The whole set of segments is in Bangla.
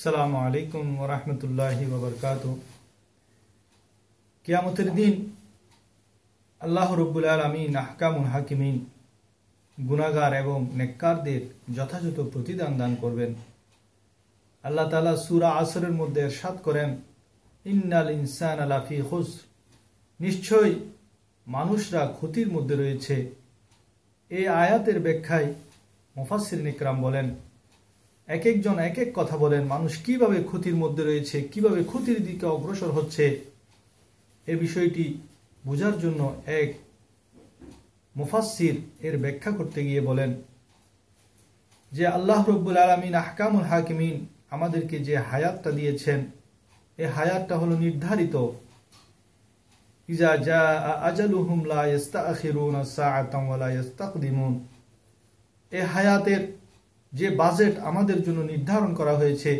আসসালামু আলাইকুম ওয়া রাহমাতুল্লাহি ওয়া বারাকাতুহু। কিয়ামতের দিন আল্লাহ রাব্বুল আলামিন আহকামুল হাকিমিন গুনাহগার এবং নেককারদের যথাযথ প্রতিদান দান করবেন। আল্লাহ তাআলা সূরা আসরের মধ্যে ইরশাদ করেন, ইন্নাল ইনসানা লাফি খুসর, নিশ্চয়ই মানুষরা ক্ষতির মধ্যে রয়েছে। এই আয়াতের ব্যাখ্যায় মুফাসসিরিন ইকরাম বলেন, এক একজন এক এক কথা বলেন, মানুষ কিভাবে ক্ষতির মধ্যে রয়েছে, কিভাবে ক্ষতির দিকে অগ্রসর হচ্ছে, এই বিষয়টি বোঝার জন্য এক মুফাসসির এর ব্যাখ্যা করতে গিয়ে বলেন যে আল্লাহ রাব্বুল আলামিন আহকামুল হাকিমিন আমাদেরকে যে হায়াতটা দিয়েছেন, এই হায়াতটা হলো নির্ধারিত। ইজা জা আজালুহুম লা ইস্তাখিরুনা সাআতান ওয়া লা ইস্তাকদিমুন, এই হায়াতের যে বাজেট আমাদের জন্য নির্ধারণ করা হয়েছে,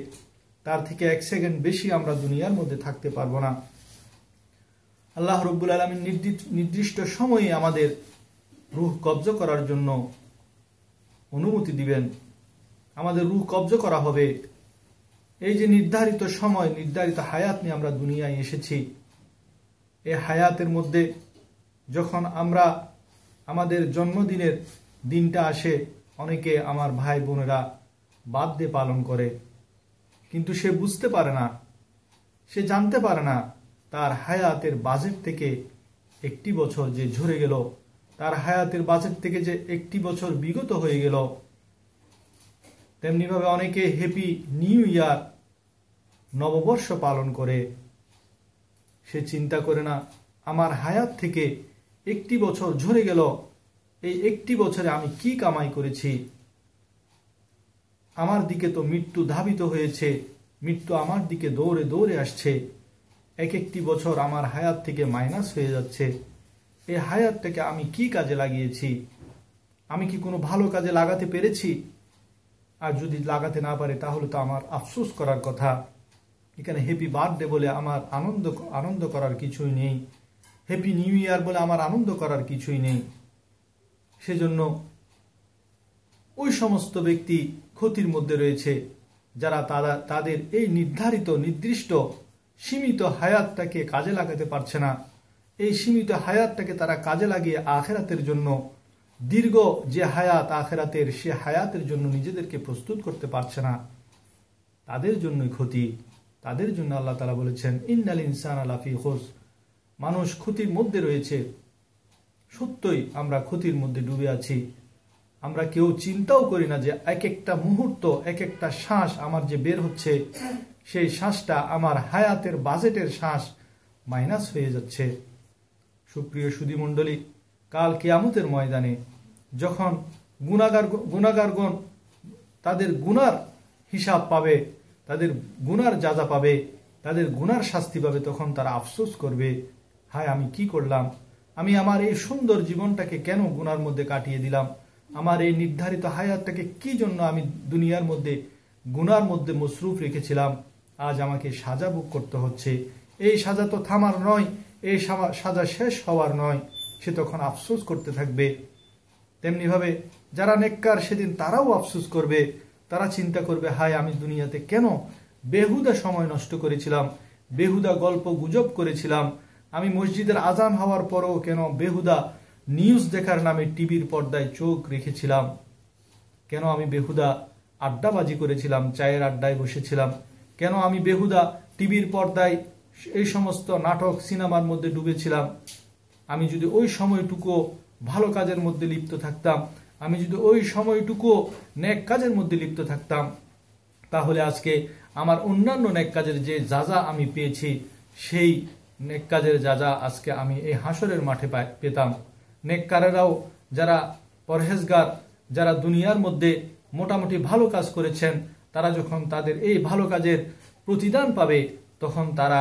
তার থেকে এক সেকেন্ড বেশি আমরা দুনিয়ার মধ্যে থাকতে পারবো না। আল্লাহ রাব্বুল আলামিন নির্দিষ্ট সময়ে আমাদের রূহ কবজ করার জন্য অনুমতি দিবেন, আমাদের রূহ কবজ করা হবে। এই যে নির্ধারিত সময়, নির্ধারিত হায়াত নিয়ে আমরা দুনিয়ায় এসেছি, এই হায়াতের মধ্যে যখন আমরা আমাদের জন্মদিনের দিনটা আসে, অনেকে আমার ভাই বোনেরা বার্থডে পালন করে, কিন্তু সে বুঝতে পারে না, সে জানতে পারে না তার হায়াতের বাজেট থেকে একটি বছর যে ঝরে গেল, তার হায়াতের বাজেট থেকে যে একটি বছর বিগত হয়ে গেল। তেমনিভাবে অনেকে হ্যাপি নিউ ইয়ার, নববর্ষ পালন করে, সে চিন্তা করে না আমার হায়াত থেকে একটি বছর ঝরে গেল, এই একটি বছরে আমি কি কামাই করেছি, আমার দিকে তো মৃত্যু ধাবিত হয়েছে, মৃত্যু আমার দিকে দৌড়ে দৌড়ে আসছে, এক একটি বছর আমার হায়াত থেকে মাইনাস হয়ে যাচ্ছে। এই হায়াতটাকে আমি কি কাজে লাগিয়েছি, আমি কি কোনো ভালো কাজে লাগাতে পেরেছি? আর যদি লাগাতে না পারে তাহলে তো আমার আফসোস করার কথা। এখানে হ্যাপি বার্থডে বলে আমার আনন্দ করার কিছুই নেই, হ্যাপি নিউ ইয়ার বলে আমার আনন্দ করার কিছুই নেই। সেজন্য ওই সমস্ত ব্যক্তি ক্ষতির মধ্যে রয়েছে যারা তাদের এই নির্ধারিত নির্দিষ্ট সীমিত হায়াতটাকে কাজে লাগাতে পারছে না। এই সীমিত হায়াতটাকে তারা কাজে লাগিয়ে আখেরাতের জন্য, দীর্ঘ যে হায়াত আখেরাতের, সে হায়াতের জন্য নিজেদেরকে প্রস্তুত করতে পারছে না। তাদের জন্যই ক্ষতি, তাদের জন্য আল্লাহ তাআলা বলেছেন ইন্নাল ইনসানা লাফি খুসর, মানুষ ক্ষতির মধ্যে রয়েছে। সত্যই আমরা ক্ষতির মধ্যে ডুবে আছি। আমরা কেউ চিন্তাও করি না যে এক একটা মুহূর্ত, এক একটা শ্বাস আমার যে বের হচ্ছে, সেই শ্বাসটা আমার হায়াতের বাজেটের শ্বাস মাইনাস হয়ে যাচ্ছে। সুপ্রিয় সুধী মণ্ডলী, কাল কিয়ামতের ময়দানে যখন গুনাহগারগণ তাদের গুনার হিসাব পাবে, তাদের গুনার যাজা পাবে, তাদের গুনার শাস্তি পাবে, তখন তারা আফসোস করবে, হায় আমি কি করলাম, আমি আমার এই সুন্দর জীবনটাকে কেন গুনার মধ্যে কাটিয়ে দিলাম, আমার এই নির্ধারিত হায়াতটাকে কি জন্য আমি দুনিয়ার মধ্যে গুনার মধ্যে মসরুফ রেখেছিলাম, আজ আমাকে সাজা ভোগ করতে হচ্ছে। এই সাজা তো থামার নয়, এই সাজা শেষ হওয়ার নয়। সে তখন আফসোস করতে থাকবে। তেমনিভাবে যারা নেককার সেদিন তারাও আফসোস করবে, তারা চিন্তা করবে, হায় আমি দুনিয়াতে কেন বেহুদা সময় নষ্ট করেছিলাম, বেহুদা গল্প গুজব করেছিলাম, আমি মসজিদের আজান হওয়ার পরেও কেন বেহুদা নিউজ দেখার নামে টিভির পর্দায় চোখ রেখেছিলাম, কেন আমি বেহুদা আড্ডাবাজি করেছিলাম, চায়ের আড্ডায় বসেছিলাম, কেন আমি বেহুদা টিভির পর্দায় এই সমস্ত নাটক সিনেমার মধ্যে ডুবেছিলাম। আমি যদি ওই সময়টুকু ভালো কাজের মধ্যে লিপ্ত থাকতাম, আমি যদি ওই সময়টুকু নেক কাজের মধ্যে লিপ্ত থাকতাম, তাহলে আজকে আমার অন্যান্য নেক কাজের যে যাজা আমি পেয়েছি, সেই নেক কাজের যাজা আজকে আমি এই হাসরের মাঠে পেতাম। নেককারেরাও যারা পরহেজগার, যারা দুনিয়ার মধ্যে মোটামুটি ভালো কাজ করেছেন, তারা যখন তাদের এই ভালো কাজের প্রতিদান পাবে, তখন তারা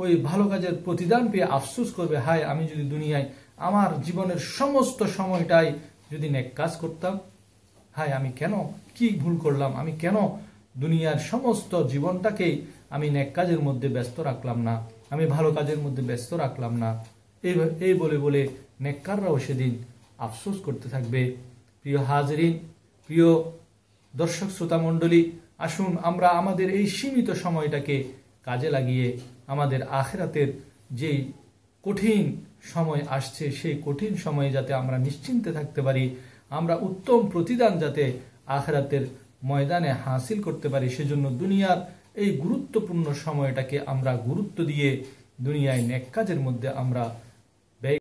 ওই ভালো কাজের প্রতিদান পেয়ে আফসোস করবে, হায় আমি যদি দুনিয়ায় আমার জীবনের সমস্ত সময়টাই যদি নেক কাজ করতাম, হায় আমি কেন কি ভুল করলাম, আমি কেন দুনিয়ার সমস্ত জীবনটাকেই আমি নেক কাজের মধ্যে ব্যস্ত রাখলাম না, আমি ভালো কাজের মধ্যে ব্যস্ত রাখলাম না। এই বলে বলে নেককাররাও সেদিন আফসোস করতে থাকবে। প্রিয় হাজরিন, প্রিয় দর্শক শ্রোতা মণ্ডলী, আসুন আমরা আমাদের এই সীমিত সময়টাকে কাজে লাগিয়ে আমাদের আখিরাতের যে কঠিন সময় আসছে সেই কঠিন সময়ে যাতে আমরা নিশ্চিন্তে থাকতে পারি, আমরা উত্তম প্রতিদান যাতে আখিরাতের ময়দানে হাসিল করতে পারি, সেজন্য দুনিয়ার এই গুরুত্বপূর্ণ সময়টাকে আমরা গুরুত্ব দিয়ে দুনিয়ায় নেক কাজের মধ্যে আমরা